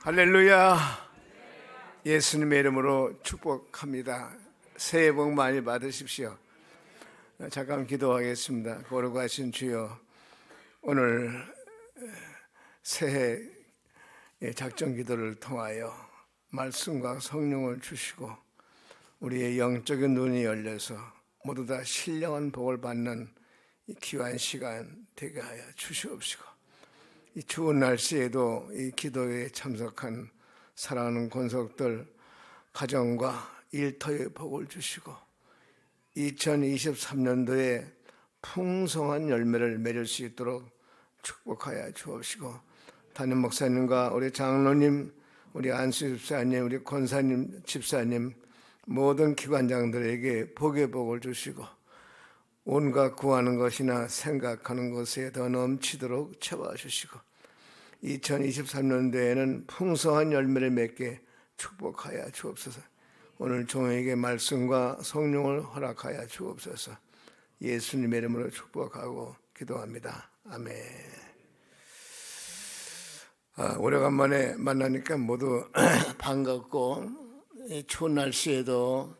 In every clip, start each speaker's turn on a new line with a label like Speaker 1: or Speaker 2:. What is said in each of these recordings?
Speaker 1: 할렐루야. 예수님의 이름으로 축복합니다. 새해 복 많이 받으십시오. 잠깐 기도하겠습니다. 거룩하신 주여, 오늘 새해 작전 기도를 통하여 말씀과 성령을 주시고 우리의 영적인 눈이 열려서 모두 다 신령한 복을 받는 이 귀한 시간 되게 하여 주시옵시고, 이 추운 날씨에도 이 기도에 참석한 사랑하는 권속들 가정과 일터에 복을 주시고 2023년도에 풍성한 열매를 맺을 수 있도록 축복하여 주옵시고, 담임 목사님과 우리 장로님, 우리 안수 집사님, 우리 권사님, 집사님, 모든 기관장들에게 복의 복을 주시고 온갖 구하는 것이나 생각하는 것에 더 넘치도록 채워주시고 2023년도에는 풍성한 열매를 맺게 축복하여 주옵소서. 오늘 종에게 말씀과 성령을 허락하여 주옵소서. 예수님의 이름으로 축복하고 기도합니다. 아멘. 오래간만에 만나니까 모두 반갑고, 이 추운 날씨에도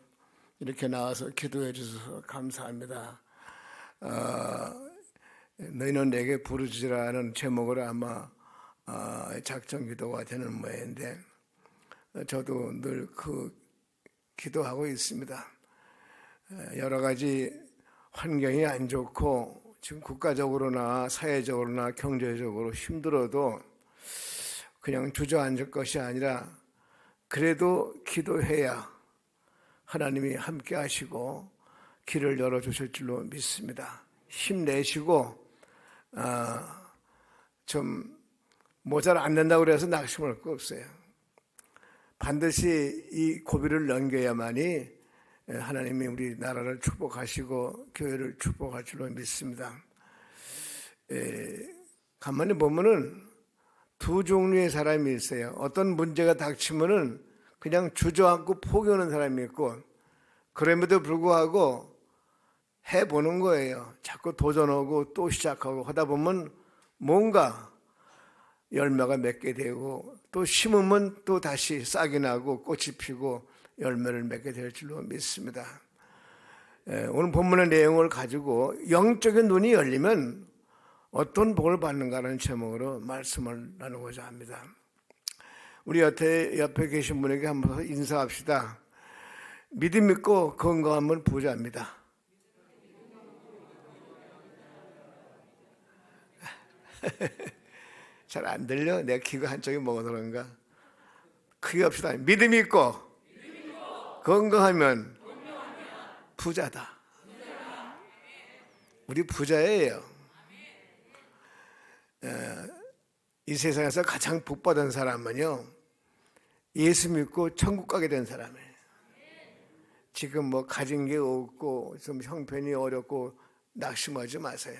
Speaker 1: 이렇게 나와서 기도해 주셔서 감사합니다. 너희는 내게 부르짖으라는 제목으로 아마 작전 기도가 되는 모양인데, 저도 늘 기도하고 있습니다. 여러 가지 환경이 안 좋고 지금 국가적으로나 사회적으로나 경제적으로 힘들어도 그냥 주저앉을 것이 아니라 그래도 기도해야 하나님이 함께 하시고 길을 열어주실 줄로 믿습니다. 힘내시고 좀 모자라 안 된다고 그래서 낙심할 거 없어요. 반드시 이 고비를 넘겨야만이 하나님이 우리 나라를 축복하시고 교회를 축복할 줄로 믿습니다. 가만히 보면은 두 종류의 사람이 있어요. 어떤 문제가 닥치면은 그냥 주저앉고 포기하는 사람이 있고, 그럼에도 불구하고 해보는 거예요. 자꾸 도전하고 또 시작하고 하다 보면 뭔가 열매가 맺게 되고, 또 심으면 또 다시 싹이 나고 꽃이 피고 열매를 맺게 될 줄로 믿습니다. 오늘 본문의 내용을 가지고 영적인 눈이 열리면 어떤 복을 받는가라는 제목으로 말씀을 나누고자 합니다. 우리 옆에 계신 분에게 한번 인사합시다. 믿음 있고 건강하면 부자입니다. 잘 안 들려? 내가 귀가 한쪽이 먹어서 그런가? 크게 합시다. 믿음 있고 건강하면 부자다. 우리 부자예요. 이 세상에서 가장 복받은 사람은요, 예수 믿고 천국 가게 된 사람이에요. 지금 뭐 가진 게 없고 좀 형편이 어렵고 낙심하지 마세요.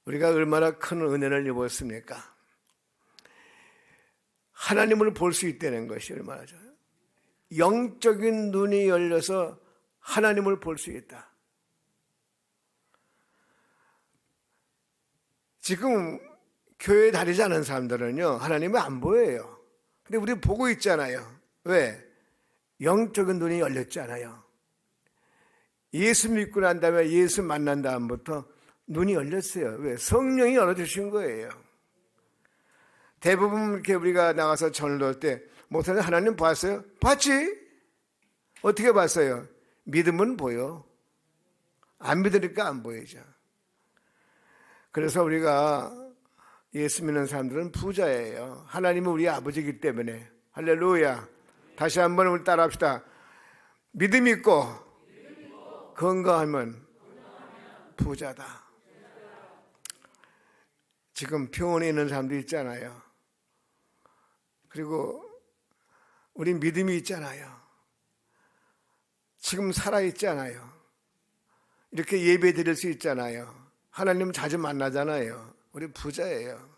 Speaker 1: 우리가 얼마나 큰 은혜를 입었습니까? 하나님을 볼 수 있다는 것이 얼마나 좋아요. 영적인 눈이 열려서 하나님을 볼 수 있다. 지금 교회에 다니지 않은 사람들은요, 하나님을 안 보여요. 근데 우리 보고 있잖아요. 왜? 영적인 눈이 열렸잖아요. 예수 믿고 난 다음에, 예수 만난 다음부터 눈이 열렸어요. 왜? 성령이 열어주신 거예요. 대부분 이렇게 우리가 나가서 전을 넣을 때, 목사님 하나님 봤어요? 봤지? 어떻게 봤어요? 믿으면 보여. 안 믿으니까 안 보이죠. 그래서 우리가 예수 믿는 사람들은 부자예요. 하나님은 우리 아버지이기 때문에. 할렐루야. 다시 한번 우리 따라합시다. 믿음 있고 건강하면 부자다. 지금 병원에 있는 사람도 있잖아요. 그리고 우리 믿음이 있잖아요. 지금 살아있잖아요. 이렇게 예배 드릴 수 있잖아요. 하나님 자주 만나잖아요. 우리 부자예요.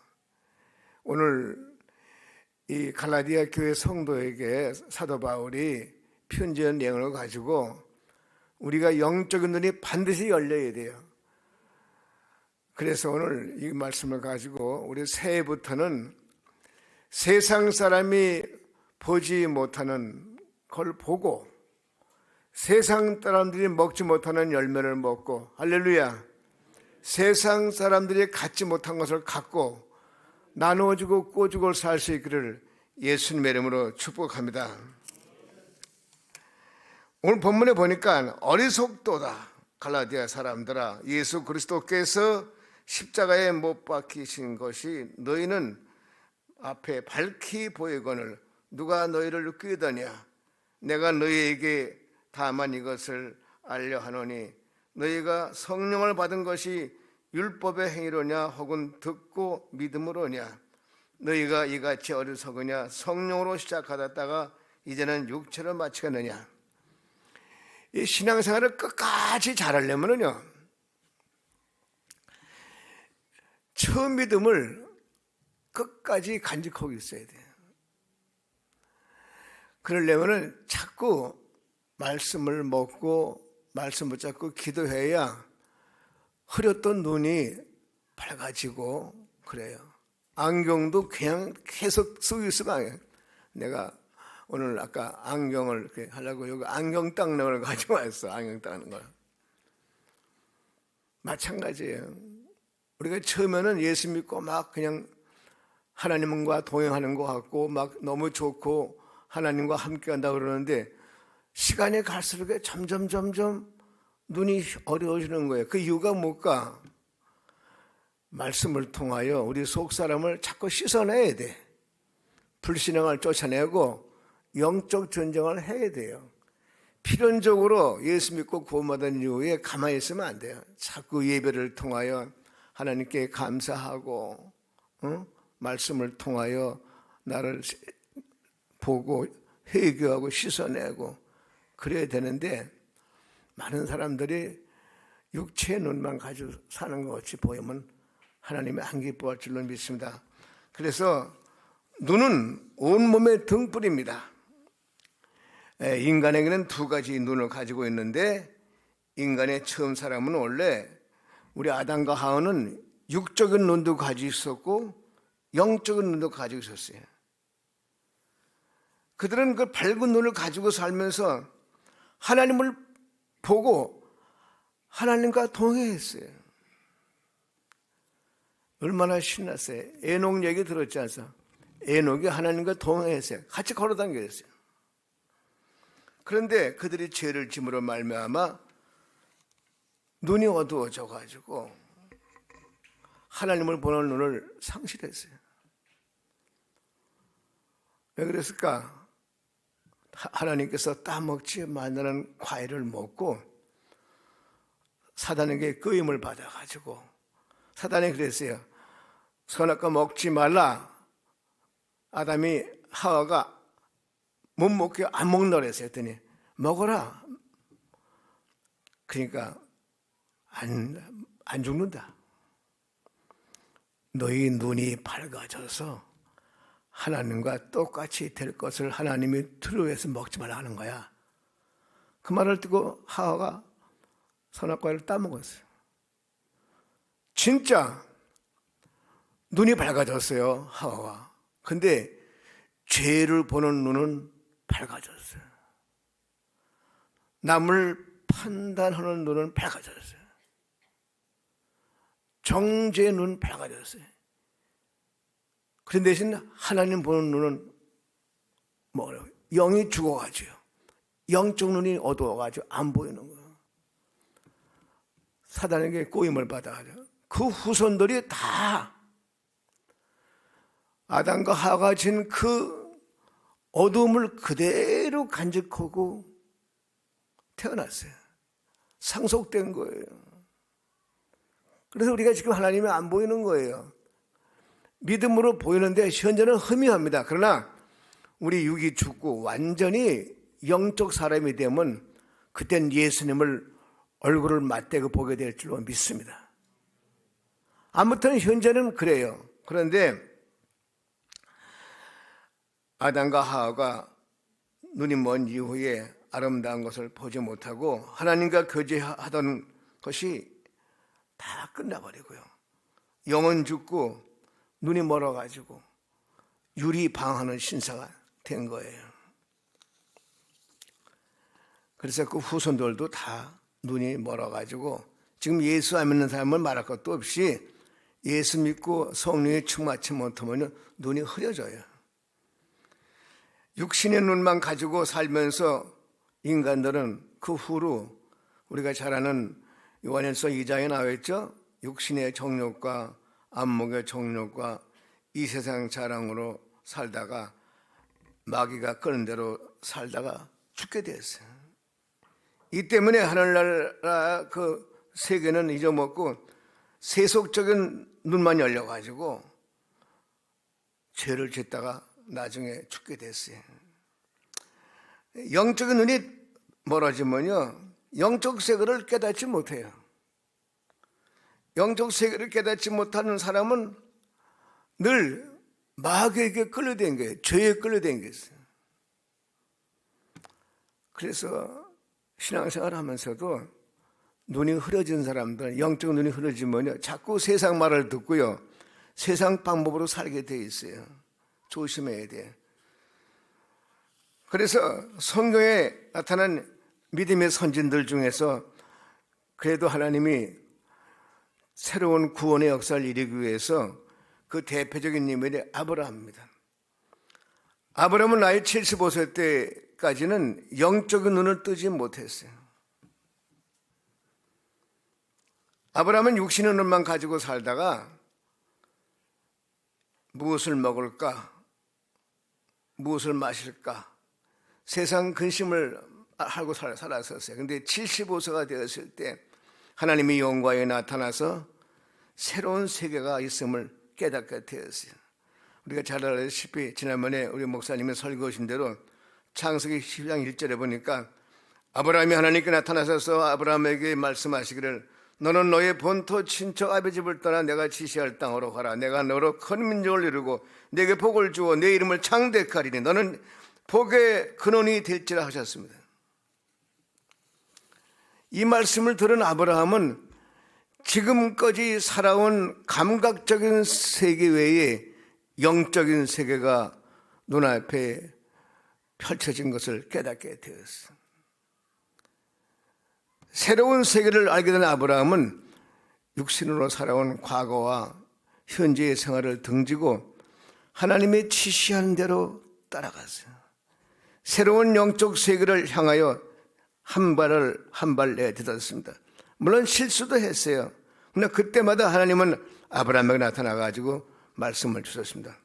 Speaker 1: 오늘 이 갈라디아 교회 성도에게 사도 바울이 편지한 내용을 가지고 우리가 영적인 눈이 반드시 열려야 돼요. 그래서 오늘 이 말씀을 가지고 우리 새해부터는 세상 사람이 보지 못하는 걸 보고 세상 사람들이 먹지 못하는 열매를 먹고, 할렐루야, 세상 사람들이 갖지 못한 것을 갖고 나누어주고 꿔주고 살 수 있기를 예수님의 이름으로 축복합니다. 오늘 본문에 보니까 어리석도다 갈라디아 사람들아, 예수 그리스도께서 십자가에 못 박히신 것이 너희는 앞에 밝히 보이거늘 누가 너희를 꾀더냐. 내가 너희에게 다만 이것을 알려 하노니 너희가 성령을 받은 것이 율법의 행위로냐 혹은 듣고 믿음으로냐. 너희가 이같이 어리석으냐. 성령으로 시작하다가 이제는 육체로 마치겠느냐. 이 신앙생활을 끝까지 잘하려면요, 처음 믿음을 끝까지 간직하고 있어야 돼요. 그러려면 자꾸 말씀을 먹고 말씀 붙잡고 기도해야 흐렸던 눈이 밝아지고 그래요. 안경도 그냥 계속 쓰고 있으면, 내가 오늘 아까 안경을 이렇게 하려고 여기 안경 닦는 걸 가지고 왔어. 안경 닦는 걸. 마찬가지예요. 우리가 처음에는 예수 믿고 막 그냥 하나님과 동행하는 것 같고 막 너무 좋고 하나님과 함께 한다 그러는데, 시간이 갈수록 점점 눈이 어려워지는 거예요. 그 이유가 뭘까? 말씀을 통하여 우리 속 사람을 자꾸 씻어내야 돼. 불신앙을 쫓아내고 영적 전쟁을 해야 돼요. 필연적으로 예수 믿고 구원받은 이후에 가만히 있으면 안 돼요. 자꾸 예배를 통하여 하나님께 감사하고, 말씀을 통하여 나를 보고 회개하고 씻어내고 그래야 되는데, 많은 사람들이 육체의 눈만 가지고 사는 것 같이 보이면 하나님이 안 기뻐할 줄로 믿습니다. 그래서 눈은 온몸의 등불입니다. 인간에게는 두 가지 눈을 가지고 있는데, 인간의 처음 사람은 원래 우리 아담과 하와는 육적인 눈도 가지고 있었고 영적인 눈도 가지고 있었어요. 그들은 그 밝은 눈을 가지고 살면서 하나님을 보고 하나님과 동행했어요. 얼마나 신났어요. 에녹 얘기 들었지 않습니까? 에녹이 하나님과 동행했어요. 같이 걸어다녔어요. 그런데 그들이 죄를 짐으로 말미암아 눈이 어두워져 가지고 하나님을 보는 눈을 상실했어요. 왜 그랬을까? 하나님께서 따먹지 말라는 과일을 먹고 사단에게 끄임을 받아가지고, 사단이 그랬어요. 선악과 먹지 말라. 아담이 하와가 못 먹게 안 먹는다 그랬어요. 했더니 먹어라. 그러니까 안 죽는다. 너희 눈이 밝아져서 하나님과 똑같이 될 것을 하나님이 두려워해서 먹지 말라 하는 거야. 그 말을 듣고 하와가 선악과를 따먹었어요. 진짜 눈이 밝아졌어요, 하와가. 근데 죄를 보는 눈은 밝아졌어요. 남을 판단하는 눈은 밝아졌어요. 정죄의 눈은 밝아졌어요. 그런 대신 하나님 보는 눈은 뭐래요? 영이 죽어가지고 영적 눈이 어두워가지고 안 보이는 거예요. 사단에게 꼬임을 받아가지고 그 후손들이 다 아담과 하와가 진 그 어두움을 그대로 간직하고 태어났어요. 상속된 거예요. 그래서 우리가 지금 하나님이 안 보이는 거예요. 믿음으로 보이는데 현재는 희미합니다. 그러나 우리 육이 죽고 완전히 영적 사람이 되면 그땐 예수님을 얼굴을 맞대고 보게 될 줄로 믿습니다. 아무튼 현재는 그래요. 그런데 아담과 하와가 눈이 먼 이후에 아름다운 것을 보지 못하고 하나님과 교제하던 것이 다 끝나버리고요. 영은 죽고 눈이 멀어가지고 유리방하는 신사가 된 거예요. 그래서 그 후손들도 다 눈이 멀어가지고 지금 예수 안 믿는 사람을 말할 것도 없이 예수 믿고 성령에 충만치 못하면 눈이 흐려져요. 육신의 눈만 가지고 살면서 인간들은 그 후로 우리가 잘 아는 요한일서 2장에 나와 있죠. 육신의 정욕과 안목의 정욕과 이 세상 자랑으로 살다가 마귀가 끄는 대로 살다가 죽게 되었어요. 이 때문에 하늘나라 그 세계는 잊어먹고 세속적인 눈만 열려가지고 죄를 짓다가 나중에 죽게 됐어요. 영적인 눈이 멀어지면요, 영적 세계를 깨닫지 못해요. 영적 세계를 깨닫지 못하는 사람은 늘 마귀에게 끌려다니는, 죄에 끌려다니는 거예요. 그래서 신앙생활 하면서도 눈이 흐려진 사람들, 영적 눈이 흐려지면요, 자꾸 세상 말을 듣고요, 세상 방법으로 살게 돼 있어요. 조심해야 돼. 그래서 성경에 나타난 믿음의 선진들 중에서 그래도 하나님이 새로운 구원의 역사를 이루기 위해서 그 대표적인 인물이 아브라함입니다. 아브라함은 나이 75세 때까지는 영적인 눈을 뜨지 못했어요. 아브라함은 육신의 눈만 가지고 살다가 무엇을 먹을까, 무엇을 마실까, 세상 근심을 하고 살았었어요. 그런데 75세가 되었을 때 하나님이 영광에 나타나서 새로운 세계가 있음을 깨닫게 되었어요. 우리가 잘 알다시피 지난번에 우리 목사님이 설교하신 대로 창세기 10장 1절에 보니까 아브라함이 하나님께 나타나셔서 아브라함에게 말씀하시기를 너는 너의 본토 친척 아버지 집을 떠나 내가 지시할 땅으로 가라. 내가 너로 큰 민족을 이루고 내게 복을 주어 내 이름을 창대하리니 너는 복의 근원이 될지라 하셨습니다. 이 말씀을 들은 아브라함은 지금까지 살아온 감각적인 세계 외에 영적인 세계가 눈앞에 펼쳐진 것을 깨닫게 되었습니다. 새로운 세계를 알게 된 아브라함은 육신으로 살아온 과거와 현재의 생활을 등지고 하나님의 지시하는 대로 따라갔어요. 새로운 영적 세계를 향하여 한 발 내딛었습니다. 물론 실수도 했어요. 그러나 그때마다 하나님은 아브라함에게 나타나가지고 말씀을 주셨습니다.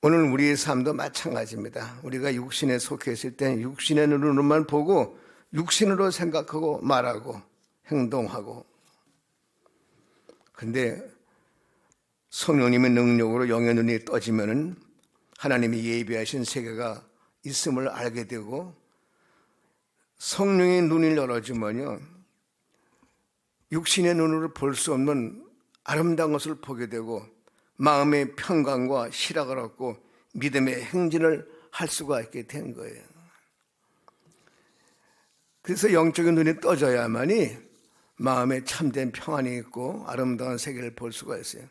Speaker 1: 오늘 우리의 삶도 마찬가지입니다. 우리가 육신에 속해 있을 때 육신의 눈으로만 보고 육신으로 생각하고 말하고 행동하고, 그런데 성령님의 능력으로 영의 눈이 떠지면은 하나님이 예비하신 세계가 있음을 알게 되고 성령의 눈이 열어지면요, 육신의 눈으로 볼 수 없는 아름다운 것을 보게 되고 마음의 평강과 희락을 얻고 믿음의 행진을 할 수가 있게 된 거예요. 그래서 영적인 눈이 떠져야만이 마음에 참된 평안이 있고 아름다운 세계를 볼 수가 있어요.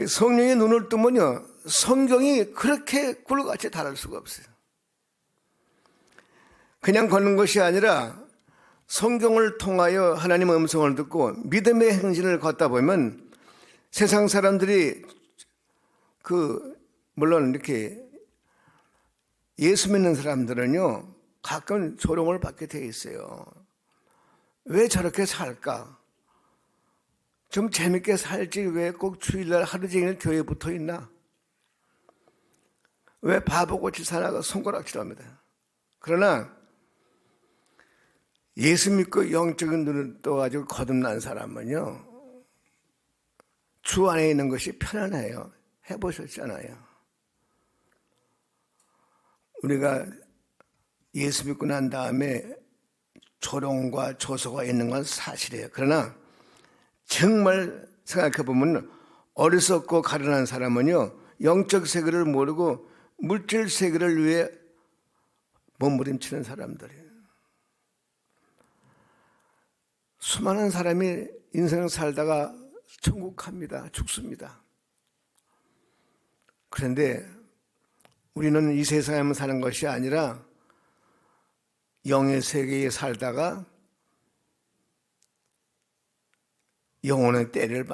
Speaker 1: 성령의 눈을 뜨면요, 성경이 그렇게 굴같이 다를 수가 없어요. 그냥 걷는 것이 아니라 성경을 통하여 하나님의 음성을 듣고 믿음의 행진을 걷다 보면 세상 사람들이 물론 이렇게 예수 믿는 사람들은요, 가끔 조롱을 받게 돼 있어요. 왜 저렇게 살까? 좀 재밌게 살지 왜 꼭 주일날 하루 종일 교회에 붙어 있나? 왜 바보같이 사나가 손가락질합니다. 그러나 예수 믿고 영적인 눈을 떠가지고 거듭난 사람은요, 주 안에 있는 것이 편안해요. 해보셨잖아요. 우리가 예수 믿고 난 다음에 조롱과 조소가 있는 건 사실이에요. 그러나 정말 생각해보면 어리석고 가련한 사람은요, 영적 세계를 모르고 물질 세계를 위해 몸부림치는 사람들이에요. 수많은 사람이 인생을 살다가 천국 갑니다. 죽습니다. 그런데 우리는 이 세상에만 사는 것이 아니라 영의 세계에 살다가 영혼의 때를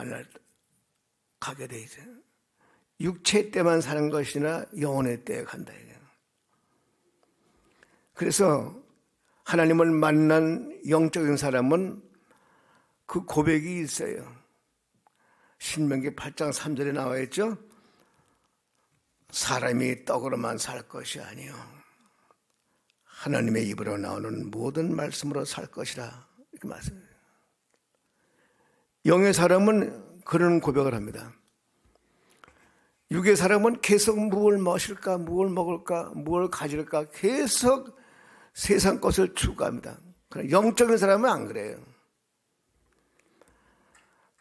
Speaker 1: 가게 돼 있어요. 육체 때만 사는 것이나 영혼의 때에 간다. 그래서 하나님을 만난 영적인 사람은 그 고백이 있어요. 신명기 8장 3절에 나와 있죠. 사람이 떡으로만 살 것이 아니요 하나님의 입으로 나오는 모든 말씀으로 살 것이라 이렇게 말씀해요. 영의 사람은 그런 고백을 합니다. 육의 사람은 계속 무엇을 마실까, 무엇을 먹을까, 무엇을 가질까 계속 세상 것을 추구합니다. 그러나 영적인 사람은 안 그래요.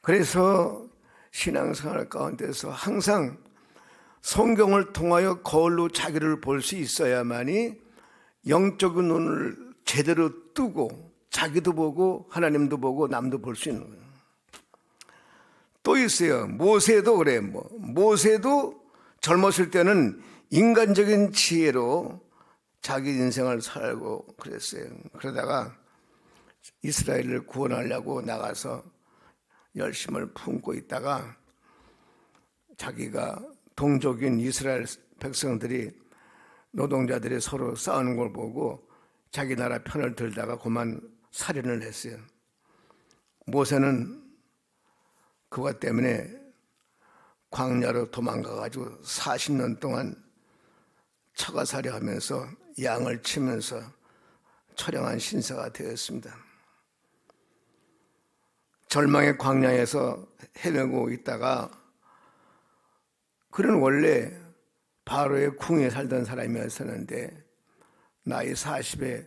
Speaker 1: 그래서 신앙생활 가운데서 항상 성경을 통하여 거울로 자기를 볼 수 있어야만이 영적인 눈을 제대로 뜨고 자기도 보고 하나님도 보고 남도 볼 수 있는 거예요. 또 있어요. 모세도 그래요. 모세도 젊었을 때는 인간적인 지혜로 자기 인생을 살고 그랬어요. 그러다가 이스라엘을 구원하려고 나가서 열심을 품고 있다가 자기가 동족인 이스라엘 백성들이 노동자들이 서로 싸우는 걸 보고 자기 나라 편을 들다가 그만 살인을 했어요. 모세는 그것 때문에 광야로 도망가가지고 40년 동안 처가살이 하면서 양을 치면서 처량한 신사가 되었습니다. 절망의 광야에서 헤매고 있다가 그는 원래 바로의 궁에 살던 사람이었었는데 나이 40에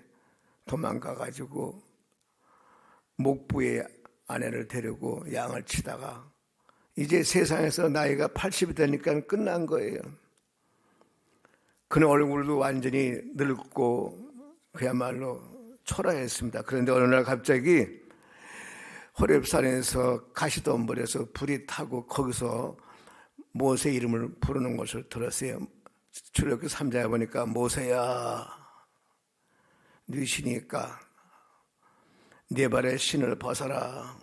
Speaker 1: 도망가가지고 목부의 아내를 데리고 양을 치다가 이제 세상에서 나이가 80이 되니까 끝난 거예요. 그는 얼굴도 완전히 늙고 그야말로 초라했습니다. 그런데 어느 날 갑자기 호렙산에서 가시덤불에서 불이 타고 거기서 모세 이름을 부르는 것을 들었어요. 출애굽기 3장에 보니까 모세야 네 신이니까 네 발의 신을 벗어라.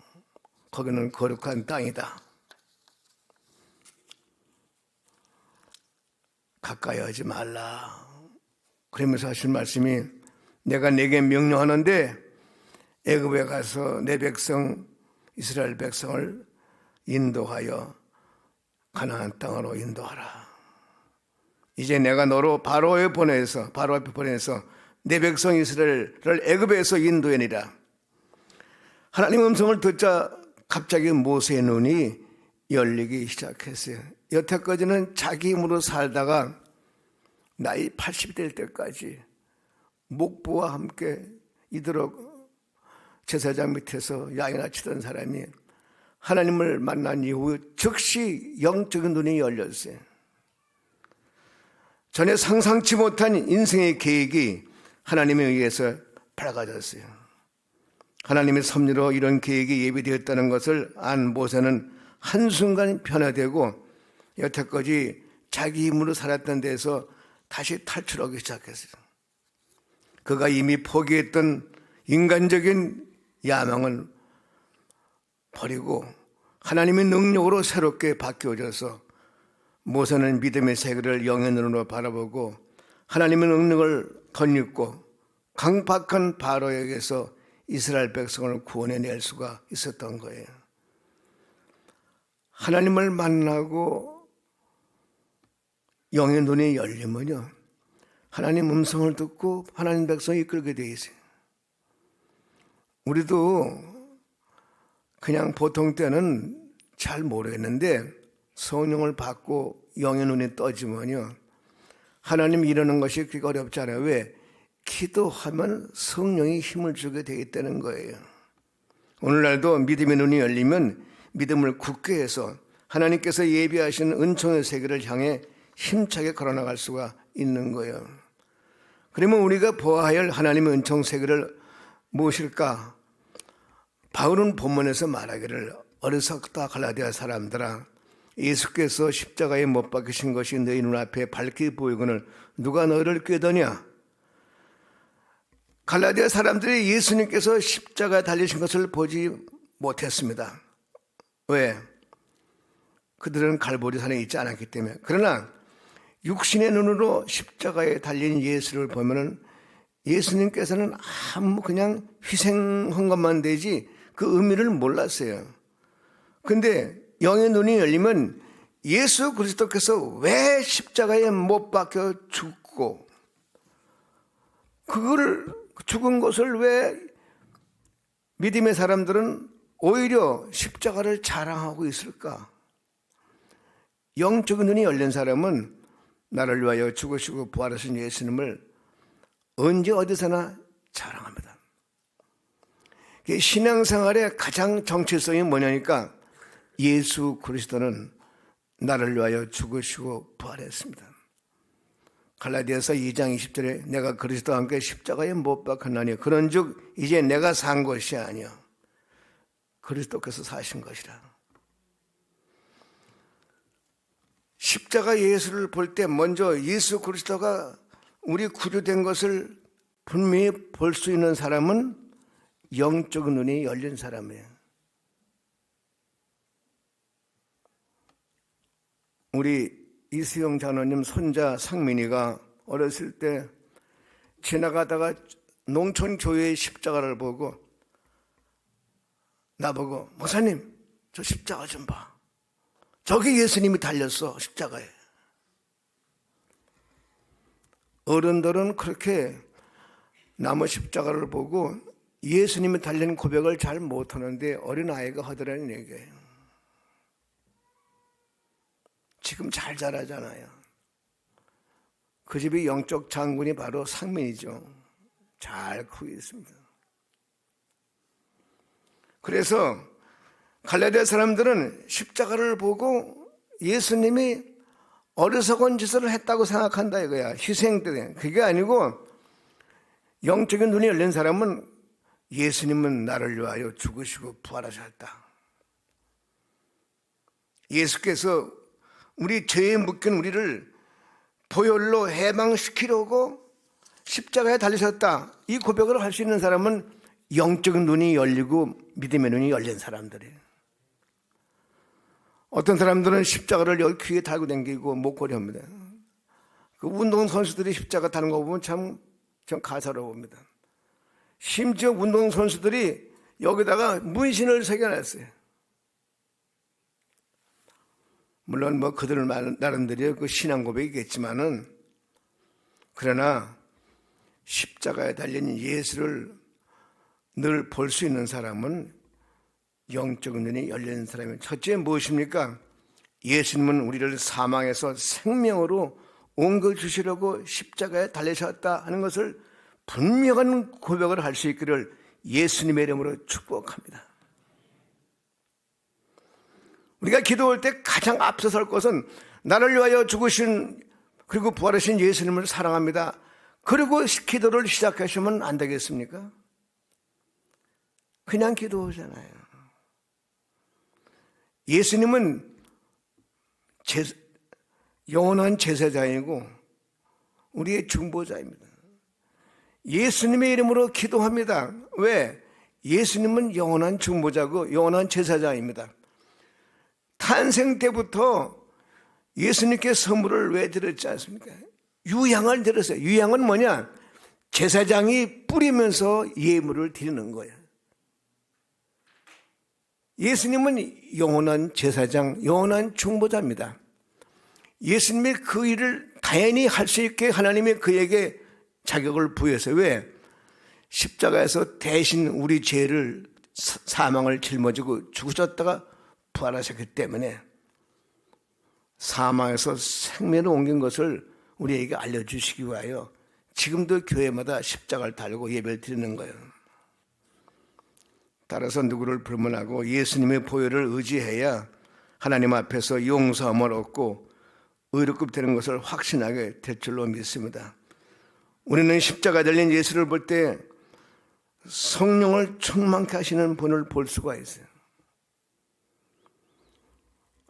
Speaker 1: 거기는 거룩한 땅이다. 가까이 하지 말라. 그러면서 하신 말씀이 내가 네게 명령하는데 애굽에 가서 내 백성 이스라엘 백성을 인도하여 가나안 땅으로 인도하라. 이제 내가 너로 바로 앞에 보내서 내 백성 이스라엘을 애굽에서 인도하니라. 하나님 음성을 듣자 갑자기 모세의 눈이 열리기 시작했어요. 여태까지는 자기 힘으로 살다가 나이 80이 될 때까지 목부와 함께 이도록 제사장 밑에서 양이나 치던 사람이 하나님을 만난 이후 즉시 영적인 눈이 열렸어요. 전에 상상치 못한 인생의 계획이 하나님에 의해서 밝아졌어요. 하나님의 섭리로 이런 계획이 예비되었다는 것을 안 모세는 한순간 변화되고 여태까지 자기 힘으로 살았던 데서 다시 탈출하기 시작했어요. 그가 이미 포기했던 인간적인 야망은 버리고 하나님의 능력으로 새롭게 바뀌어져서 모세는 믿음의 세계를 영의 눈으로 바라보고 하나님의 능력을 덧입고 강박한 바로에게서 이스라엘 백성을 구원해낼 수가 있었던 거예요. 하나님을 만나고 영의 눈이 열리면요, 하나님 음성을 듣고 하나님 백성이 이끌게 돼 있어요. 우리도 그냥 보통 때는 잘 모르겠는데 성령을 받고 영의 눈이 떠지면요, 하나님 이러는 것이 그렇게 어렵지 않아요. 왜? 기도하면 성령이 힘을 주게 되어 있다는 거예요. 오늘날도 믿음의 눈이 열리면 믿음을 굳게 해서 하나님께서 예비하신 은총의 세계를 향해 힘차게 걸어나갈 수가 있는 거예요. 그러면 우리가 보아야 할 하나님의 은총 세계를 무엇일까? 바울은 본문에서 말하기를 어리석다 갈라디아 사람들아 예수께서 십자가에 못 박히신 것이 너희 눈앞에 밝게 보이거늘 누가 너희를 꾀더냐? 갈라디아 사람들이 예수님께서 십자가에 달리신 것을 보지 못했습니다. 왜? 그들은 갈보리산에 있지 않았기 때문에. 그러나 육신의 눈으로 십자가에 달린 예수를 보면은 예수님께서는 아무 그냥 희생한 것만 되지 그 의미를 몰랐어요. 근데 영의 눈이 열리면 예수 그리스도께서 왜 십자가에 못 박혀 죽고 그거를 죽은 것을 왜 믿음의 사람들은 오히려 십자가를 자랑하고 있을까? 영적인 눈이 열린 사람은 나를 위하여 죽으시고 부활하신 예수님을 언제 어디서나 자랑합니다. 신앙생활의 가장 정체성이 뭐냐니까 예수 그리스도는 나를 위하여 죽으시고 부활했습니다. 갈라디아서 2장 20절에 내가 그리스도와 함께 십자가에 못 박혔나니 그런즉 이제 내가 산 것이 아니요 그리스도께서 사신 것이라. 십자가 예수를 볼 때 먼저 예수 그리스도가 우리 구주된 것을 분명히 볼 수 있는 사람은 영적 눈이 열린 사람이에요. 우리 이수영 장로님 손자 상민이가 어렸을 때 지나가다가 농촌교회의 십자가를 보고 나보고 목사님 저 십자가 좀 봐. 저기 예수님이 달렸어 십자가에. 어른들은 그렇게 나무 십자가를 보고 예수님이 달린 고백을 잘 못하는데 어린아이가 하더라는 얘기예요. 지금 잘 자라잖아요. 그 집이 영적 장군이 바로 상민이죠. 잘 크고 있습니다. 그래서 갈라디아 사람들은 십자가를 보고 예수님이 어리석은 짓을 했다고 생각한다 이거야. 희생 때. 그게 아니고 영적인 눈이 열린 사람은 예수님은 나를 위하여 죽으시고 부활하셨다. 예수께서 우리 죄에 묶인 우리를 보혈로 해방시키려고 십자가에 달리셨다. 이 고백을 할 수 있는 사람은 영적인 눈이 열리고 믿음의 눈이 열린 사람들이에요. 어떤 사람들은 십자가를 여기 귀에 달고 다니고 목걸이 합니다. 그 운동선수들이 십자가 다는 거 보면 참 가사로워 봅니다. 심지어 운동선수들이 여기다가 문신을 새겨놨어요. 물론 뭐 그들 나름대로 그 신앙 고백이겠지만은 그러나 십자가에 달린 예수를 늘 볼 수 있는 사람은 영적인 눈이 열린 사람이에요. 첫째 무엇입니까? 예수님은 우리를 사망에서 생명으로 옮겨 주시려고 십자가에 달리셨다 하는 것을 분명한 고백을 할 수 있기를 예수님의 이름으로 축복합니다. 우리가 기도할 때 가장 앞서설 것은 나를 위하여 죽으신 그리고 부활하신 예수님을 사랑합니다. 그리고 기도를 시작하시면 안 되겠습니까? 그냥 기도하잖아요. 예수님은 영원한 제사장이고 우리의 중보자입니다. 예수님의 이름으로 기도합니다. 왜? 예수님은 영원한 중보자고 영원한 제사장입니다. 탄생 때부터 예수님께 선물을 왜 드렸지 않습니까? 유향을 드렸어요. 유향은 뭐냐? 제사장이 뿌리면서 예물을 드리는 거예요. 예수님은 영원한 제사장, 영원한 중보자입니다. 예수님이 그 일을 다행히 할 수 있게 하나님이 그에게 자격을 부여했어요. 왜? 십자가에서 대신 우리 죄를 사망을 짊어지고 죽으셨다가 부활하셨기 때문에 사망에서 생명을 옮긴 것을 우리에게 알려주시기 위하여 지금도 교회마다 십자가를 달고 예배를 드리는 거예요. 따라서 누구를 불문하고 예수님의 보혈을 의지해야 하나님 앞에서 용서함을 얻고 의롭게 되는 것을 확신하게 될 줄로 믿습니다. 우리는 십자가 달린 예수를 볼 때 성령을 충만케 하시는 분을 볼 수가 있어요.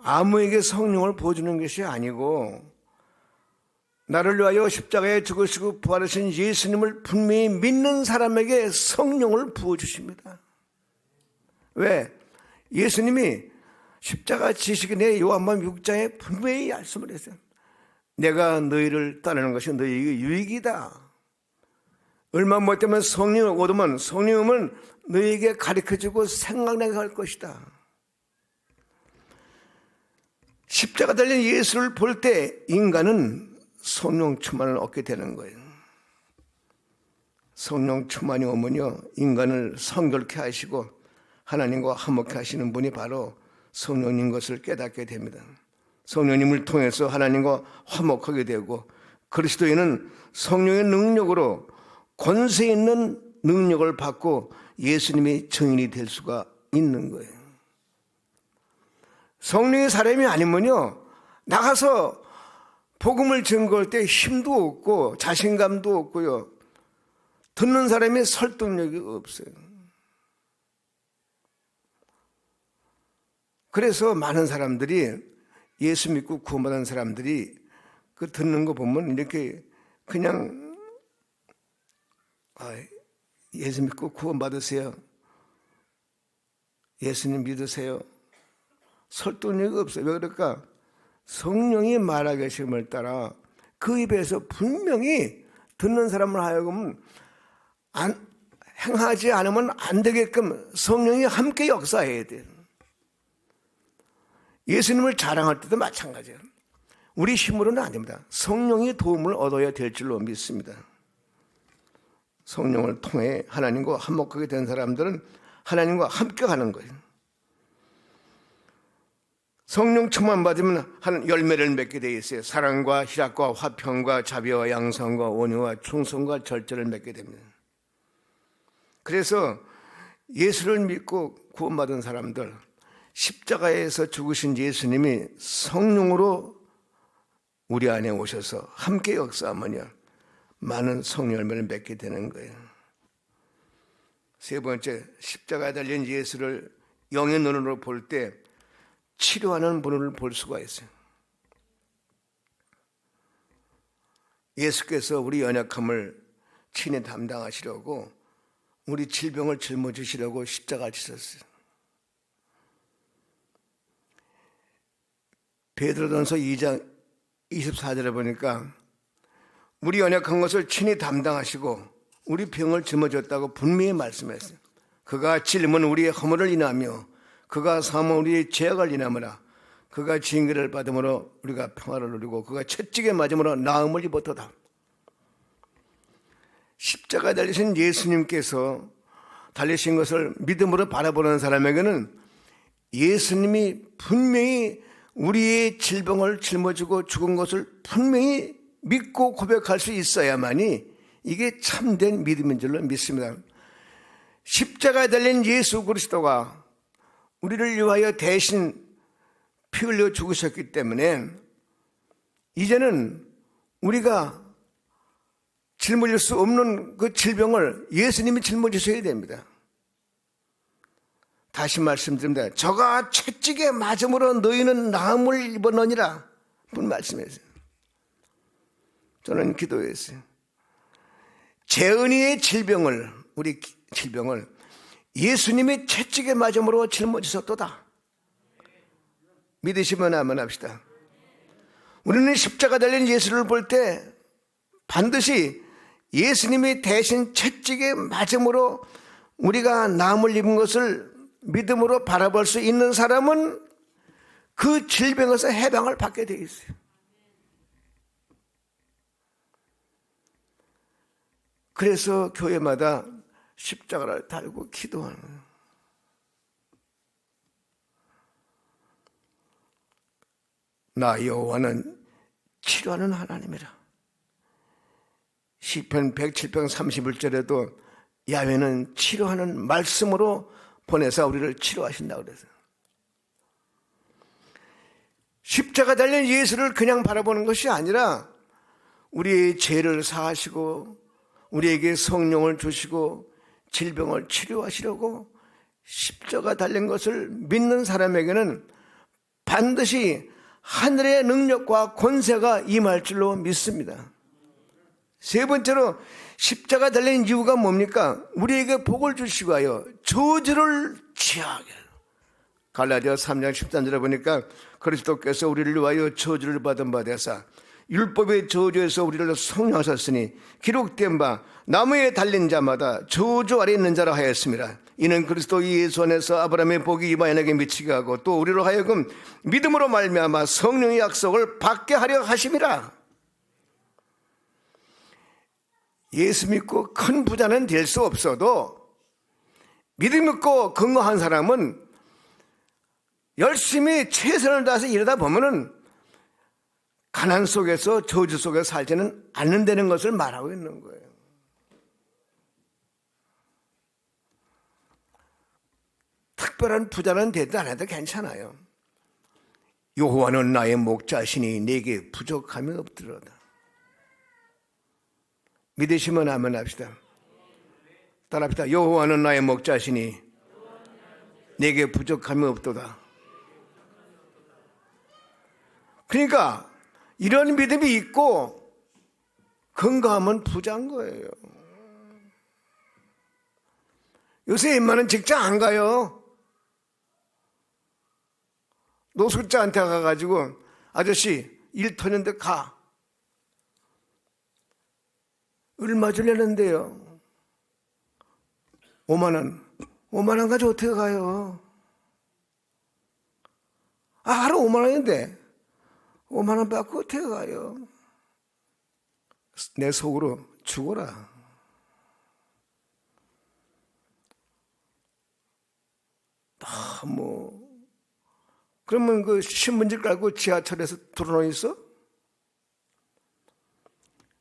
Speaker 1: 아무에게 성령을 부어주는 것이 아니고 나를 위하여 십자가에 죽으시고 부활하신 예수님을 분명히 믿는 사람에게 성령을 부어주십니다. 왜? 예수님이 십자가 지시기 전에 요한복음 6장에 분명히 말씀을 했어요. 내가 너희를 따르는 것이 너희에게 유익이다. 얼마 못되면 성령을 얻으면 성령은 너희에게 가르쳐주고 생각나게 할 것이다. 십자가 달린 예수를 볼 때 인간은 성령 충만을 얻게 되는 거예요. 성령 충만이 오면요, 인간을 성결케 하시고 하나님과 화목케 하시는 분이 바로 성령님 것을 깨닫게 됩니다. 성령님을 통해서 하나님과 화목하게 되고 그리스도인은 성령의 능력으로 권세 있는 능력을 받고 예수님의 증인이 될 수가 있는 거예요. 성령의 사람이 아니면요, 나가서 복음을 증거할 때 힘도 없고 자신감도 없고요, 듣는 사람이 설득력이 없어요. 그래서 많은 사람들이 예수 믿고 구원받은 사람들이 그 듣는 거 보면 이렇게 그냥 예수 믿고 구원받으세요, 예수님 믿으세요, 설득력이 없어요. 왜 그럴까? 성령이 말하게 하심을 따라 그 입에서 분명히 듣는 사람을 하여금 행하지 않으면 안 되게끔 성령이 함께 역사해야 돼요. 예수님을 자랑할 때도 마찬가지예요. 우리 힘으로는 안 됩니다. 성령의 도움을 얻어야 될 줄로 믿습니다. 성령을 통해 하나님과 화목하게 된 사람들은 하나님과 함께 가는 거예요. 성령 충만 받으면 한 열매를 맺게 되어 있어요. 사랑과 희락과 화평과 자비와 양선과 온유와 충성과 절제를 맺게 됩니다. 그래서 예수를 믿고 구원받은 사람들, 십자가에서 죽으신 예수님이 성령으로 우리 안에 오셔서 함께 역사하면요, 많은 성령 열매를 맺게 되는 거예요. 세 번째, 십자가에 달린 예수를 영의 눈으로 볼 때 치료하는 분을 볼 수가 있어요. 예수께서 우리 연약함을 친히 담당하시려고 우리 질병을 짊어지시려고 십자가를 지셨어요. 베드로전서 2장 24절에 보니까 우리 연약한 것을 친히 담당하시고 우리 병을 짊어졌다고 분명히 말씀했어요. 그가 찔림은 우리의 허물을 인하며 그가 사함은 우리의 죄악을 인하므라. 그가 징계를 받음으로 우리가 평화를 누리고 그가 채찍에 맞음으로 나음을 입었도다. 십자가에 달리신 예수님께서 달리신 것을 믿음으로 바라보는 사람에게는 예수님이 분명히 우리의 질병을 짊어지고 죽은 것을 분명히 믿고 고백할 수 있어야만이 이게 참된 믿음인 줄로 믿습니다. 십자가에 달린 예수 그리스도가 우리를 위하여 대신 피 흘려 죽으셨기 때문에 이제는 우리가 짊어질 수 없는 그 질병을 예수님이 짊어지셔야 됩니다. 다시 말씀드립니다. 저가 채찍에 맞음으로 너희는 나음을 입었느니라 분 말씀했어요. 저는 기도했어요. 재은이의 질병을, 우리 질병을 예수님의 채찍에 맞음으로 짊어지셨도다. 믿으시면 아멘 합시다. 우리는 십자가 달린 예수를 볼 때 반드시 예수님이 대신 채찍에 맞음으로 우리가 나음을 입은 것을 믿음으로 바라볼 수 있는 사람은 그 질병에서 해방을 받게 되어 있어요. 그래서 교회마다 십자가를 달고 기도하는 거예요. 나 여호와는 치료하는 하나님이라. 시편 107편 31절에도 야훼는 치료하는 말씀으로 보내서 우리를 치료하신다고 그랬어요. 십자가 달린 예수를 그냥 바라보는 것이 아니라 우리의 죄를 사하시고 우리에게 성령을 주시고 질병을 치료하시려고 십자가 달린 것을 믿는 사람에게는 반드시 하늘의 능력과 권세가 임할 줄로 믿습니다. 세 번째로 십자가 달린 이유가 뭡니까? 우리에게 복을 주시고 하여 저주를 취하게. 갈라디아 3장 13절에 보니까 그리스도께서 우리를 위하여 저주를 받은 바 되사 율법의 저주에서 우리를 성령하셨으니 기록된 바 나무에 달린 자마다 저주 아래 있는 자라 하였습니다. 이는 그리스도 예수 안에서 아브라함의 복이 이방인에게 미치게 하고 또 우리로 하여금 믿음으로 말미암아 성령의 약속을 받게 하려 하심이라. 예수 믿고 큰 부자는 될 수 없어도 믿음 믿고 건강한 사람은 열심히 최선을 다해서 일하다 보면은 가난 속에서 저주 속에서 살지는 않는다는 것을 말하고 있는 거예요. 특별한 부자는 되지 않아도 괜찮아요. 여호와는 나의 목자시니 내게 부족함이 없더라다. 믿으시면 아멘 합시다. 따라합시다. 여호와는 나의 목자시니 내게 부족함이 없도다. 그러니까 이런 믿음이 있고 건강하면 부자인 거예요. 요새 웬만한 직장 안 가요. 노숙자한테 가가지고 아저씨 일 터는데 가. 얼마 주려는데요? 5만 원. 5만 원 가지고 어떻게 가요? 하루 5만 원인데 5만 원 받고 어떻게 가요? 내 속으로 죽어라. 그러면 그 신문지 깔고 지하철에서 들어놓여 있어?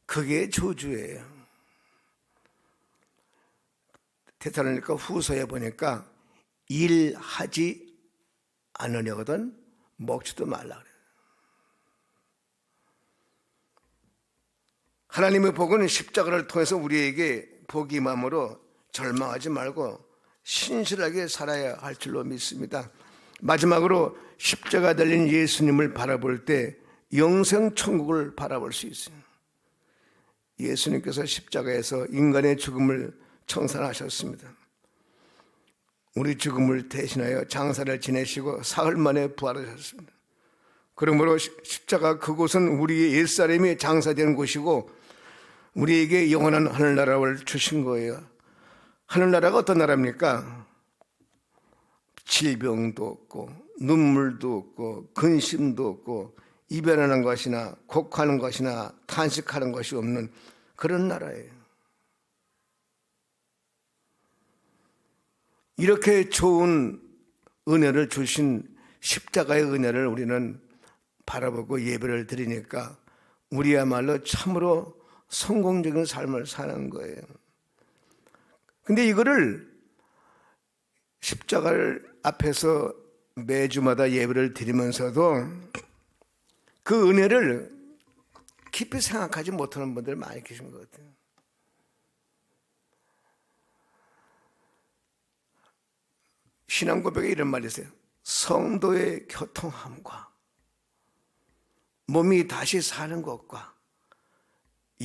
Speaker 1: 그게 저주예요. 데살로니가 후서에 보니까 일하지 않으려거든 먹지도 말라 그래요. 하나님의 복은 십자가를 통해서 우리에게 복이 임함으로 절망하지 말고 신실하게 살아야 할 줄로 믿습니다. 마지막으로 십자가 달린 예수님을 바라볼 때 영생 천국을 바라볼 수 있어요. 예수님께서 십자가에서 인간의 죽음을 청산하셨습니다. 우리 죽음을 대신하여 장사를 지내시고 사흘 만에 부활하셨습니다. 그러므로 십자가 그곳은 우리의 옛사람이 장사되는 곳이고 우리에게 영원한 하늘나라를 주신 거예요. 하늘나라가 어떤 나라입니까? 질병도 없고 눈물도 없고 근심도 없고 이별하는 것이나 곡하는 것이나 탄식하는 것이 없는 그런 나라예요. 이렇게 좋은 은혜를 주신 십자가의 은혜를 우리는 바라보고 예배를 드리니까 우리야말로 참으로 성공적인 삶을 사는 거예요. 근데 이거를 십자가를 앞에서 매주마다 예배를 드리면서도 그 은혜를 깊이 생각하지 못하는 분들 많이 계신 것 같아요. 신앙 고백에 이런 말이 있어요. 성도의 교통함과 몸이 다시 사는 것과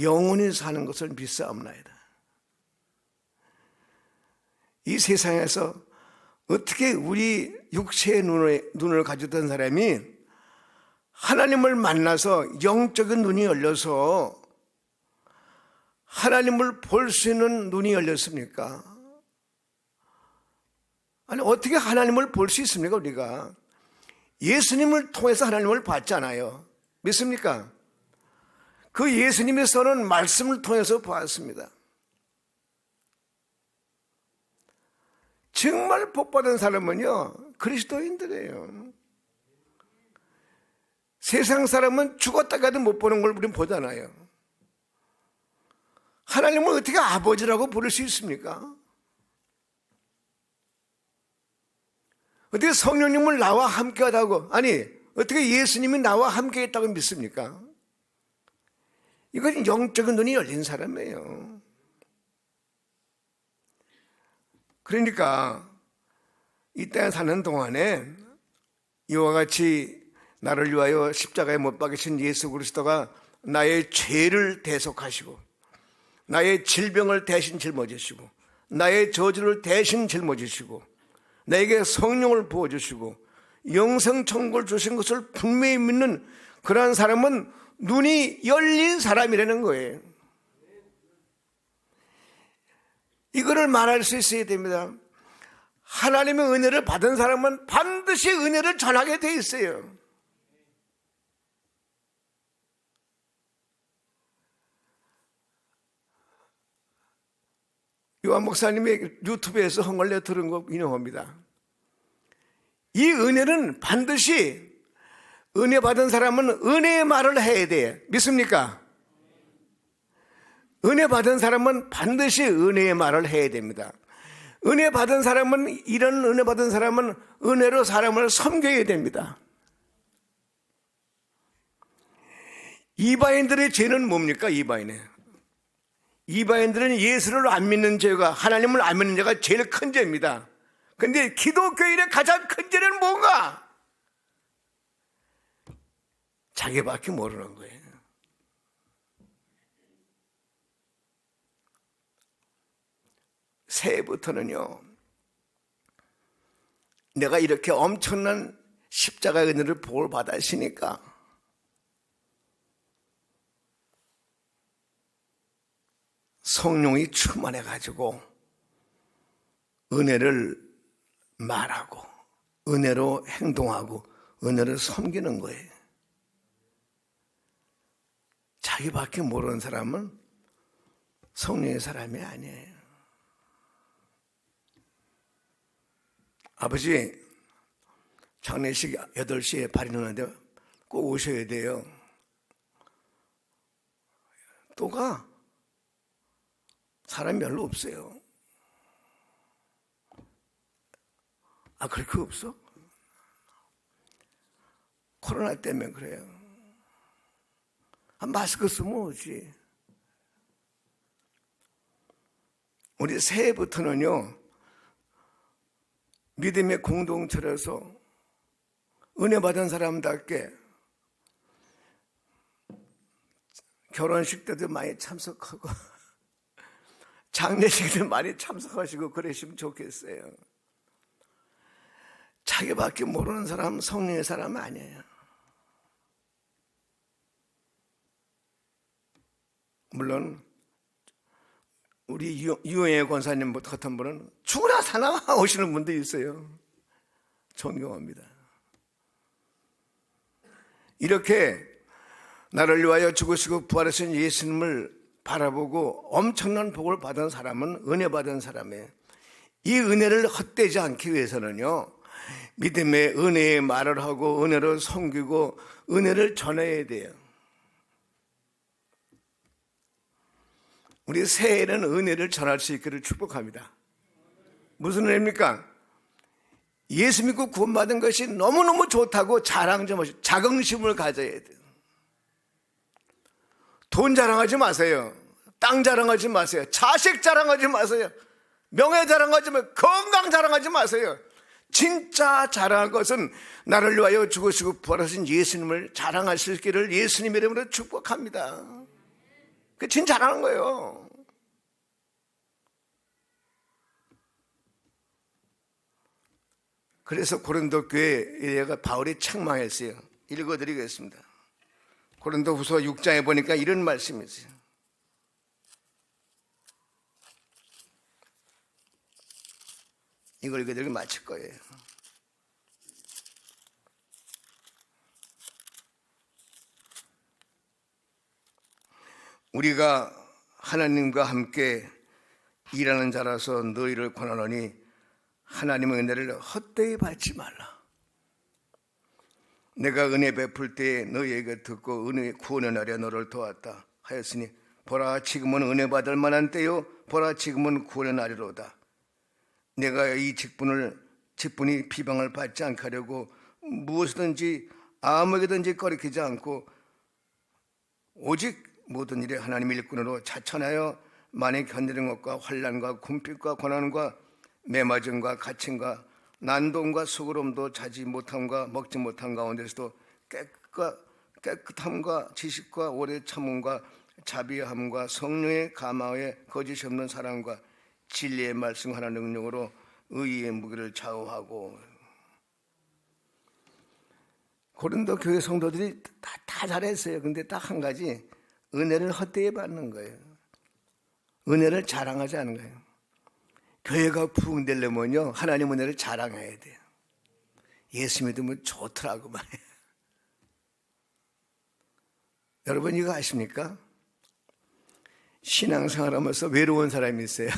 Speaker 1: 영원히 사는 것을 믿사옵나이다. 이 세상에서 어떻게 우리 육체의 눈을 가졌던 사람이 하나님을 만나서 영적인 눈이 열려서 하나님을 볼 수 있는 눈이 열렸습니까? 아니 어떻게 하나님을 볼 수 있습니까? 우리가 예수님을 통해서 하나님을 봤잖아요. 믿습니까? 그 예수님의 선은 말씀을 통해서 보았습니다. 정말 복받은 사람은요 그리스도인들이에요. 세상 사람은 죽었다가도 못 보는 걸 우리는 보잖아요. 하나님을 어떻게 아버지라고 부를 수 있습니까? 어떻게 성령님을 나와 함께 하다고, 아니 어떻게 예수님이 나와 함께 했다고 믿습니까? 이건 영적인 눈이 열린 사람이에요. 그러니까 이 땅에 사는 동안에 이와 같이 나를 위하여 십자가에 못 박이신 예수 그리스도가 나의 죄를 대속하시고 나의 질병을 대신 짊어지시고 나의 저주를 대신 짊어지시고 나에게 성령을 부어주시고 영생 천국을 주신 것을 분명히 믿는 그러한 사람은 눈이 열린 사람이라는 거예요. 이거를 말할 수 있어야 됩니다. 하나님의 은혜를 받은 사람은 반드시 은혜를 전하게 돼 있어요. 요한 목사님의 유튜브에서 헝걸레 들은 거 인용합니다. 이 은혜는 반드시 은혜 받은 사람은 은혜의 말을 해야 돼. 믿습니까? 은혜 받은 사람은 반드시 은혜의 말을 해야 됩니다. 은혜 받은 사람은, 이런 은혜 받은 사람은 은혜로 사람을 섬겨야 됩니다. 이방인들의 죄는 뭡니까? 이방인들은 예수를 안 믿는 죄가, 하나님을 안 믿는 죄가 제일 큰 죄입니다. 그런데 기독교인의 가장 큰 죄는 뭔가? 자기밖에 모르는 거예요. 새해부터는요, 내가 이렇게 엄청난 십자가의 은혜를 복을 받았으니까 성령이 충만해가지고 은혜를 말하고 은혜로 행동하고 은혜를 섬기는 거예요. 자기밖에 모르는 사람은 성령의 사람이 아니에요. 아버지, 장례식 8시에 발인하는데 꼭 오셔야 돼요. 또 가. 사람이 별로 없어요. 아, 그렇게 없어? 코로나 때문에 그래요. 마스크 쓰면 오지. 우리 새해부터는요, 믿음의 공동체라서 은혜 받은 사람답게 결혼식 때도 많이 참석하고 장례식도 많이 참석하시고 그러시면 좋겠어요. 자기밖에 모르는 사람은 성령의 사람 아니에요. 물론 우리 유영애 권사님 같은 분은 죽으나 사나 오시는 분도 있어요. 존경합니다. 이렇게 나를 위하여 죽으시고 부활하신 예수님을 바라보고 엄청난 복을 받은 사람은 은혜 받은 사람이에요. 이 은혜를 헛되지 않기 위해서는요, 믿음의 은혜의 말을 하고 은혜를 섬기고 은혜를 전해야 돼요. 우리 새해에는 은혜를 전할 수 있기를 축복합니다. 무슨 은혜입니까? 예수 믿고 구원받은 것이 너무너무 좋다고 자랑 좀 하시고 자긍심을 가져야 돼요. 돈 자랑하지 마세요. 땅 자랑하지 마세요. 자식 자랑하지 마세요. 명예 자랑하지 마세요. 건강 자랑하지 마세요. 진짜 자랑할 것은 나를 위하여 죽으시고 부활하신 예수님을 자랑하실 길을 예수님의 이름으로 축복합니다. 그 진짜 잘하는 거예요. 그래서 고린도 교회가 바울이 책망했어요. 읽어드리겠습니다. 고린도 후서 6장에 보니까 이런 말씀이 있어요. 이걸 읽어드리고 마칠 거예요. 우리가 하나님과 함께 일하는 자라서 너희를 권하노니 하나님의 은혜를 헛되이 받지 말라. 내가 은혜 베풀 때에 너희에게 듣고 은혜 구원의 날에 너를 도왔다 하였으니 보라 지금은 은혜 받을 만한 때요 보라 지금은 구원의 날이로다. 내가 이 직분이 비방을 받지 않게 하려고 무엇이든지 아무에게든지 거리키지 않고 오직 모든 일에 하나님의 일꾼으로 자천하여 만에 견디는 것과 환난과 궁핍과 고난과 매맞음과 갇힘과 난동과 수고로움도 자지 못함과 먹지 못한 가운데서도
Speaker 2: 깨끗함과 지식과 오래 참음과 자비함과 성령의 감화에 거짓이 없는 사랑과 진리의 말씀 하나 능력으로 의의 무기를 좌우하고. 고린도 교회 성도들이 다 잘했어요. 근데 딱 한 가지, 은혜를 헛되이 받는 거예요. 은혜를 자랑하지 않은 거예요. 교회가 부흥되려면요, 하나님 은혜를 자랑해야 돼요. 예수 믿으면 좋더라고 말이에요. 여러분 이거 아십니까? 신앙생활하면서 외로운 사람이 있어요.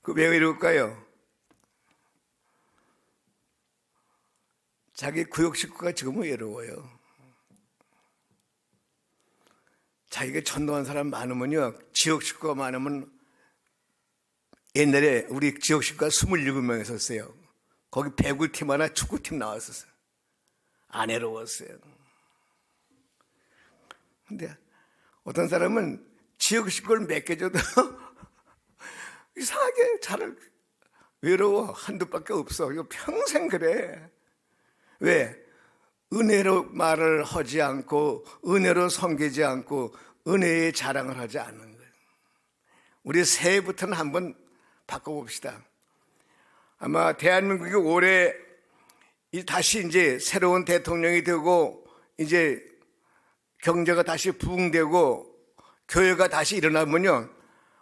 Speaker 2: 그 왜 외로울까요? 자기 구역 식구가 지금 외로워요. 자기가 전도한 사람 많으면요, 지역 식구가 많으면, 옛날에 우리 지역 식구가 27명 있었어요. 거기 배구팀 하나 축구팀 나왔었어요. 안 외로웠어요. 근데 어떤 사람은 지역 식구를 몇 개 줘도 이상하게 잘 외로워. 한두 밖에 없어. 이거 평생 그래. 왜? 은혜로 말을 하지 않고, 은혜로 섬기지 않고, 은혜의 자랑을 하지 않는 거예요. 우리 새해부터는 한번 바꿔봅시다. 아마 대한민국이 올해 다시 이제 새로운 대통령이 되고, 이제 경제가 다시 부흥되고, 교회가 다시 일어나면요,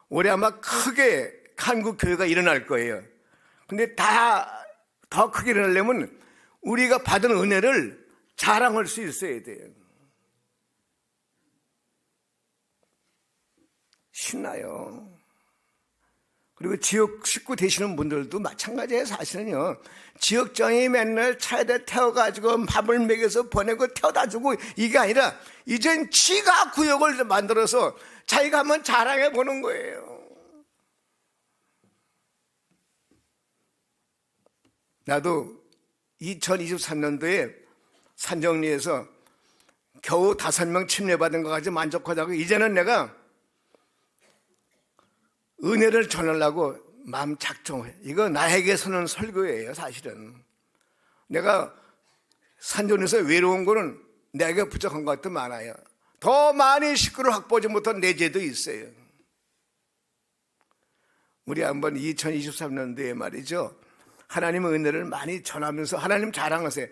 Speaker 2: 올해 아마 크게 한국 교회가 일어날 거예요. 근데 더 크게 일어나려면 우리가 받은 은혜를 자랑할 수 있어야 돼요. 신나요. 그리고 지역 식구 되시는 분들도 마찬가지예요. 사실은요, 지역장이 맨날 차에다 태워가지고 밥을 먹여서 보내고 태워다 주고 이게 아니라 이젠 지가 구역을 만들어서 자기가 한번 자랑해 보는 거예요. 나도 2023년도에 산정리에서 겨우 5명 침례받은 거 가지고 만족하다고, 이제는 내가 은혜를 전하려고 마음 작정해. 이거 나에게서는 설교예요. 사실은 내가 산정리에서 외로운 거는 내가 부족한 것도 많아요. 더 많이 식구를 확보하지 못한 내 죄도 있어요. 우리 한번 2023년도에 말이죠, 하나님의 은혜를 많이 전하면서 하나님 자랑하세요.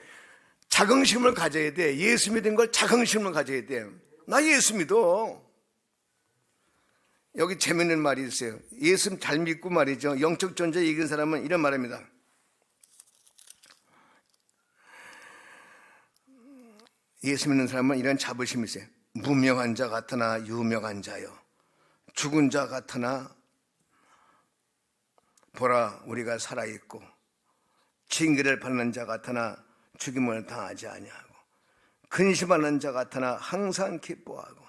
Speaker 2: 자긍심을 가져야 돼. 예수 믿은 걸 자긍심을 가져야 돼. 나 예수 믿어. 여기 재밌는 말이 있어요. 예수 잘 믿고 말이죠, 영적 존재 이긴 사람은 이런 말입니다. 예수 믿는 사람은 이런 자부심이 있어요. 무명한 자 같으나 유명한 자요, 죽은 자 같으나 보라 우리가 살아있고, 징계를 받는 자 같으나 죽임을 당하지 아니하고, 근심하는 자 같으나 항상 기뻐하고,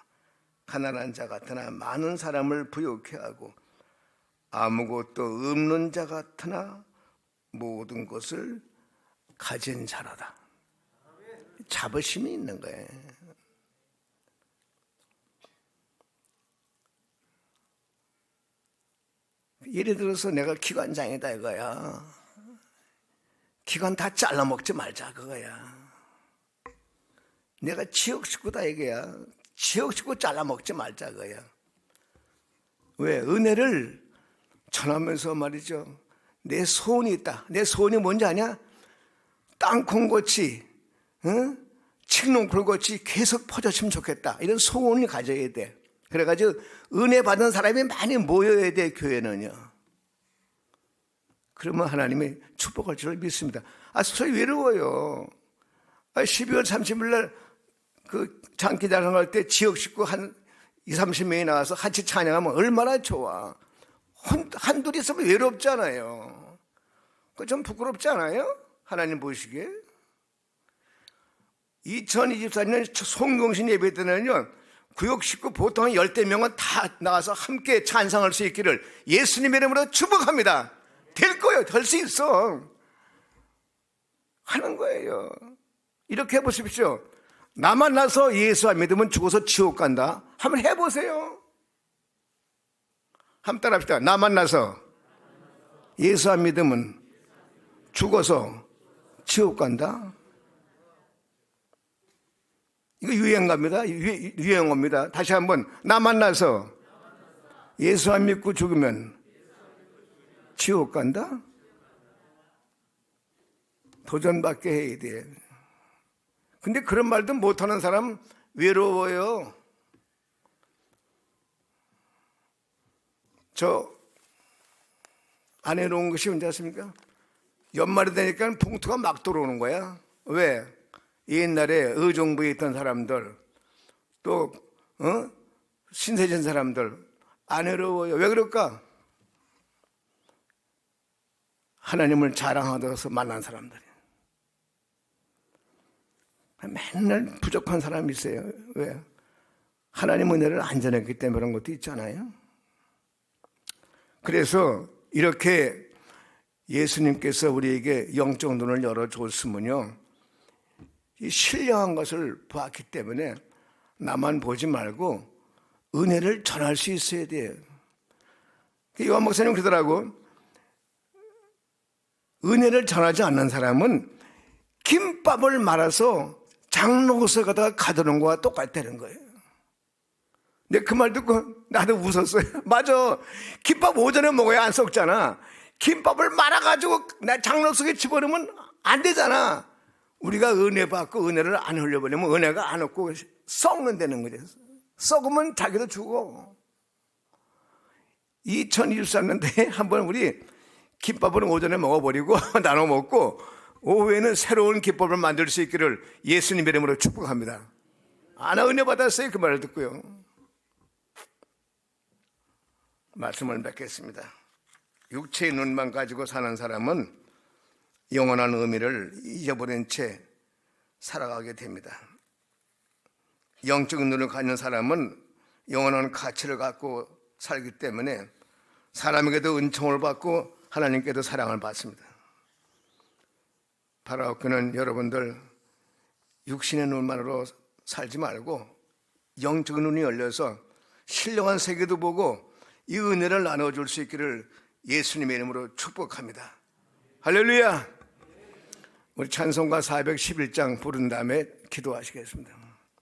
Speaker 2: 가난한 자 같으나 많은 사람을 부욕해 하고, 아무것도 없는 자 같으나 모든 것을 가진 자라다. 자부심이 있는 거예요. 예를 들어서 내가 기관장이다 이거야. 기관 다 잘라먹지 말자 그거야. 내가 지역 식구다 이거야. 지역 식구 잘라먹지 말자 그거야. 왜? 은혜를 전하면서 말이죠, 내 소원이 있다. 내 소원이 뭔지 아냐? 땅콩같이, 칡농쿨같이 계속 퍼졌으면 좋겠다. 이런 소원을 가져야 돼. 그래가지고 은혜 받은 사람이 많이 모여야 돼, 교회는요. 그러면 하나님이 축복할 줄을 믿습니다. 소위 외로워요. 12월 30일 날 그 장기자랑 할 때 지역 식구 한 20-30명이 나와서 같이 찬양하면 얼마나 좋아. 한둘이 있으면 외롭잖아요. 그거 좀 부끄럽지 않아요? 하나님 보시기에. 2024년 송경신 예배 때는요, 구역 식구 보통 10대명은 다 나가서 함께 찬양할 수 있기를 예수님 이름으로 축복합니다. 될 거예요. 될 수 있어. 하는 거예요. 이렇게 해보십시오. 나 만나서 예수 안 믿으면 죽어서 지옥 간다. 한번 해보세요. 한번 따라합시다. 나 만나서 예수 안 믿으면 죽어서 지옥 간다. 이거 유행어입니다. 유행어입니다. 다시 한번, 나 만나서 예수 안 믿고 죽으면 지옥 간다? 도전받게 해야 돼. 근데 그런 말도 못하는 사람 외로워요. 저 안 해놓은 것이 언제 왔습니까? 연말이 되니까 봉투가 막 들어오는 거야. 왜? 옛날에 의정부에 있던 사람들, 또 신세진 사람들 안 외로워요. 왜 그럴까? 하나님을 자랑하면서 만난 사람들이. 맨날 부족한 사람이 있어요. 왜? 하나님 은혜를 안 전했기 때문에 그런 것도 있잖아요. 그래서 이렇게 예수님께서 우리에게 영적 눈을 열어줬으면요, 이 신령한 것을 보았기 때문에 나만 보지 말고 은혜를 전할 수 있어야 돼요. 요한 목사님 그러더라고. 은혜를 전하지 않는 사람은 김밥을 말아서 장로소에 가다가 가두는 거와 똑같다는 거예요. 근데 그 말 듣고 나도 웃었어요. 맞아. 김밥 오전에 먹어야 안 썩잖아. 김밥을 말아가지고 나 장로석에 집어넣으면 안 되잖아. 우리가 은혜 받고 은혜를 안 흘려버리면 은혜가 안 없고 썩는다는 거죠. 썩으면 자기도 죽어. 2023년도에 한번 우리 김밥을 오전에 먹어버리고 나눠 먹고 오후에는 새로운 김밥을 만들 수 있기를 예수님 이름으로 축복합니다. 아나 은혜 받았어요. 그 말을 듣고요. 말씀을 맺겠습니다. 육체의 눈만 가지고 사는 사람은 영원한 의미를 잊어버린 채 살아가게 됩니다. 영적인 눈을 가진 사람은 영원한 가치를 갖고 살기 때문에 사람에게도 은총을 받고 하나님께도 사랑을 받습니다. 바로 그는 여러분들 육신의 눈만으로 살지 말고 영적인 눈이 열려서 신령한 세계도 보고 이 은혜를 나눠줄 수 있기를 예수님의 이름으로 축복합니다. 할렐루야. 우리 찬송가 411장 부른 다음에 기도하시겠습니다.